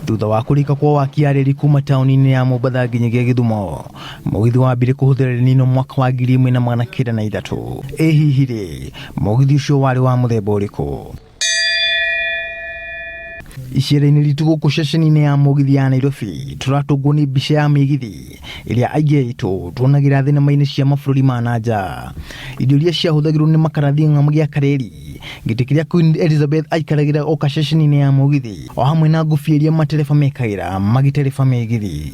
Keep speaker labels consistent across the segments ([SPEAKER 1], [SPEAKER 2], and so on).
[SPEAKER 1] thutha wa kurika kwa waki areri kuma tauni-ini ya Mombatha nginyagia Githumo. Mugithi wambire kuhuthira Nino mwaka wa 1903. Hihi ri mugithi ucio wari wa muthemba uriku? Icera-ini ritu guku ceceni-ini ya mugithi ya Nairobi turatungwo ni mbica ya migithi iria aingi aitu tuonagira thenema-ini cia mabururi ma nanja. Indo iria ciahuthagirwo ni makarathi ng'amu gia kareri, giti kiria Queen Elizabeth aikaragira o ceceni-ini ya mugithi, o hamwe na ngũbia iria matereba mekagira magitereba migithi.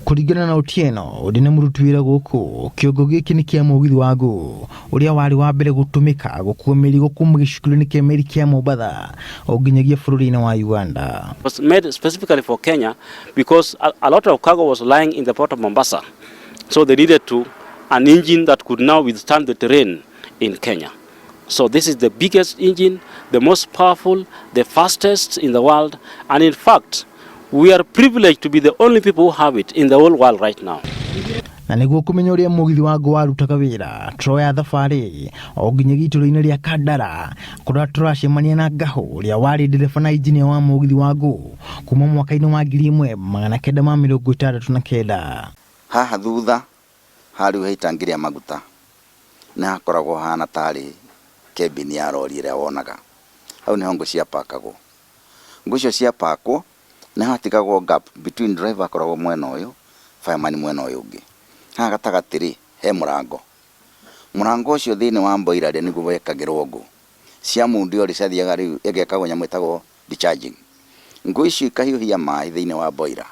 [SPEAKER 1] Kuringana na Otieno, ndi na muruti wira guku, kiongo giki ni kia mugithi wa Ngũ uria wari wa mbere gutumika gukua mirigo kuma gicukuru-ini kia meri kia Mombatha o nginyagia bururi-ini wa Uganda.
[SPEAKER 2] It was made specifically for Kenya because a lot of cargo was lying in the port of Mombasa, so they needed an engine that could now withstand the terrain in Kenya. So this is the biggest engine, the most powerful, the fastest in the world, and in fact we are privileged to be the only people who have it in the whole world right now.
[SPEAKER 1] Na niguo kumenya uria mugithi wa Ngũ warutaga wira, troya thabari o nginyagia itũra-ini ria Kandara kuria turacemania na Ngahũ uria wari ndereba na injinia wa mugithi wa Ngũ kuma mwaka-ini wa 1969.
[SPEAKER 3] Haha thutha hari heitangiria maguta na hakoragwo hana tari cabin ya rori iria wonaga. Hau niho ngũ cia pakagwo. Ngũ icio cia pakwo na hatigagwo gap between driver akoragwo mwena uyu, fireman mwena uyu ungi. Haha gatagatĩ he murango ucio thiini wa boiler ri niguo wekagirwo ngũ cia mundu ori ciathiaga riu igekagwo nyamu itagwo discharging. Ngũ icio ikahiũhia maĩ thiini wa boiler.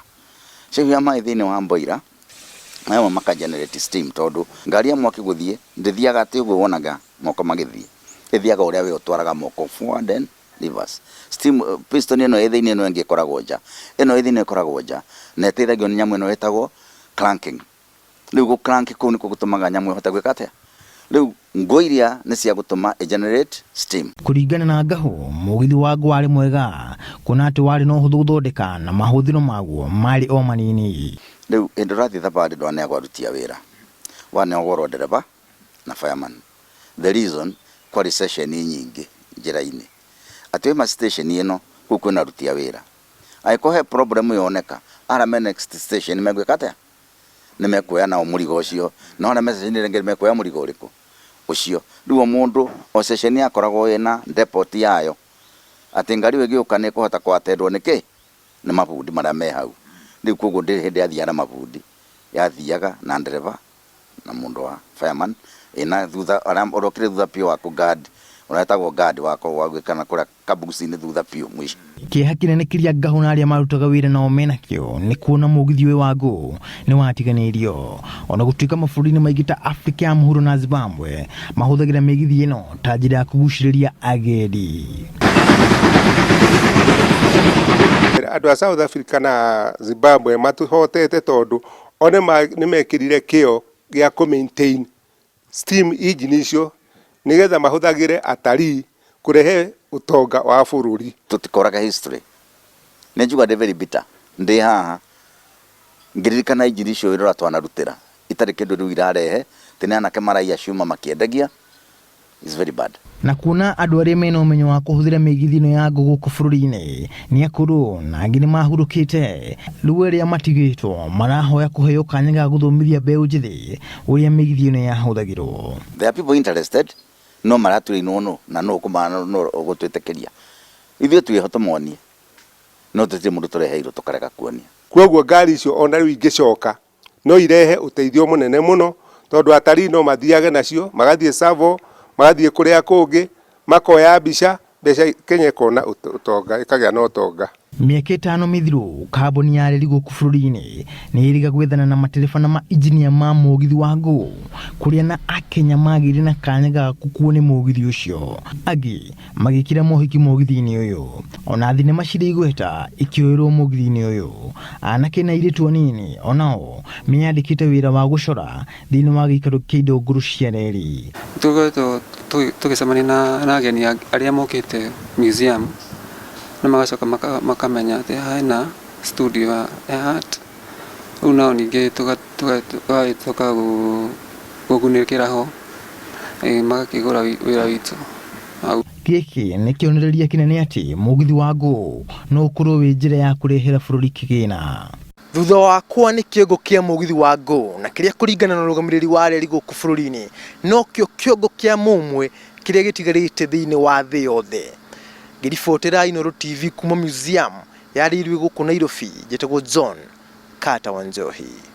[SPEAKER 3] Ciahiũhia maĩ thiini wa boiler nayo maka generate steam, tondu ngari ya mwaki guthie ndithiaga ati uguo wonaga moko magithie, ithiaga uria we utwaraga moko forward and reverse. Steam piston ino thiini ino ingi ikoragwo nja, ino thiini ikoragwo nja na iteithagio ni nyamu ino itagwo cranking. Riu go crank ko niko gutumaga nyamu ihota gwika atia. Riu ngũ iria ni cia gutuma generate steam.
[SPEAKER 1] Kuringana na Ngahũ, mugithi wa Ngũ wari mwega kuna ati wari no huthu guthondeka na mahuthiro maguo mari o manini.
[SPEAKER 3] Riu endurathi thabari ndwane agwarutia wira wane ogoro ndereba na fireman. The reason kwa recession nyingi njira-ini ati ma station ino guku na rutia wira aikohe problem yoneka arame next station megwika atia nimekuya na omurigo ucio no na message ni rengere mekuya murigo uriku ucio. Riu mundu o station akoragwo ina depot yayo ati ngari wegiuka ni kuhota kwatendwo niki ni mabundi maria me hau. Riu koguo ndi hindi athia na mabundi yathiaga na ndereba na mundu wa fireman ina thutha orokire thutha pio wako guard uretagwo guard wako wagwikana kuria kabuci-ini thutha pio mwisho.
[SPEAKER 1] Kĩeha kĩnene kĩrĩa Ngahũ na arĩa marutaga wĩra nao menakĩo nĩ kuona mũgithi ũyũ wa Ngũ nĩ watiganĩirio, ona gũtuĩka mabũrũri-inĩ maingĩ ta Afrika ya mũhuro na Zimbabwe mahũthagĩra mĩgithi ĩno ta njĩra ya kũgucĩrĩria agendi.
[SPEAKER 4] Andũ a South Africa na Zimbabwe matuhotete tondu one nĩ mekĩrire kĩo gĩa kũ maintain steam engine icio nigetha mahuthagire atarii kurehe utonga wa bururi.
[SPEAKER 3] Tutikoraga history ne juga de very bitter ndi haha ngiririkana injini icio irora twanarutira itari kindu riu irarehe tene anake maraia ciuma makiendagia is very bad.
[SPEAKER 1] Na kuona andũ arĩa mena ũmenyo wa kũhũthĩra mĩgithi ĩno ya Ngũ gũkũ bũrũri-inĩ nĩ akũrũ na angĩ nĩ mahurũkĩte, rĩu arĩa matigĩtwo marahoya kũheo kanya ga gũthomithia mbeũ njĩthĩ ũrĩa mĩgithi ĩno yahũthagĩrwo.
[SPEAKER 3] There are people interested no maraturi no na no kumana no gutwitekeria ithuĩ twĩhoto monie no tũtirĩ mũndũ tũreheirwo tũkarega kuonia.
[SPEAKER 4] Kwoguo ngari icio ona rĩu ingĩcoka no irehe uteithio munene muno tondu atarii no mathiage nacio magathie Savo magathie kuria kũngĩ makoya mbica mbeca Kenya ikona utonga ikagĩa na utonga.
[SPEAKER 1] Mĩaka 5 mĩthiru kambuni ya reri gũkũ bũrũri-inĩ nĩ ĩriga gwethana na matereba na mainjinia ma mũgithi wa Ngũ kũrĩa na Akenya magĩire na kanya ga gũkuo nĩ mũgithi ũcio, angĩ magĩkĩra mohiki mũgithi-inĩ ũyũ, ona thenema cirĩ igweta ikĩoerwo mũgithi-inĩ ũyũ. Anake na airĩtu anini onao meyandĩkĩte wĩra wa gũcora thĩinĩ wa gĩikaro kĩa indo ngũrũ cia reri.
[SPEAKER 5] Tũgĩcemania na ageni arĩa mokĩte museum na magacoka makamenya atĩ hena studio ya art. Rĩu nao ningĩ tũgagĩcoka gũkunĩkĩra ho magakĩgũra wĩra witũ.
[SPEAKER 1] Gĩkĩ nĩ kĩonereria kĩnene atĩ mũgithi wa Go no ũkorwo wĩ njĩra ya kũrehera bũrũri kĩgĩna. Thutha wakwa nĩ kĩongo kĩa mũgithi wa Go, na kĩrĩa kũringana na ũrũgamĩrĩri wa reri gũkũ bũrũri-inĩ no kĩo kĩongo kĩa mũmwe kĩrĩa gĩtigarĩte thĩinĩ wa thĩ yothe. Ngĩribotera Inooro TV kuma museum ya rĩrĩ gũkũ Nairobi, njĩtagwo John Carter Wanjohi.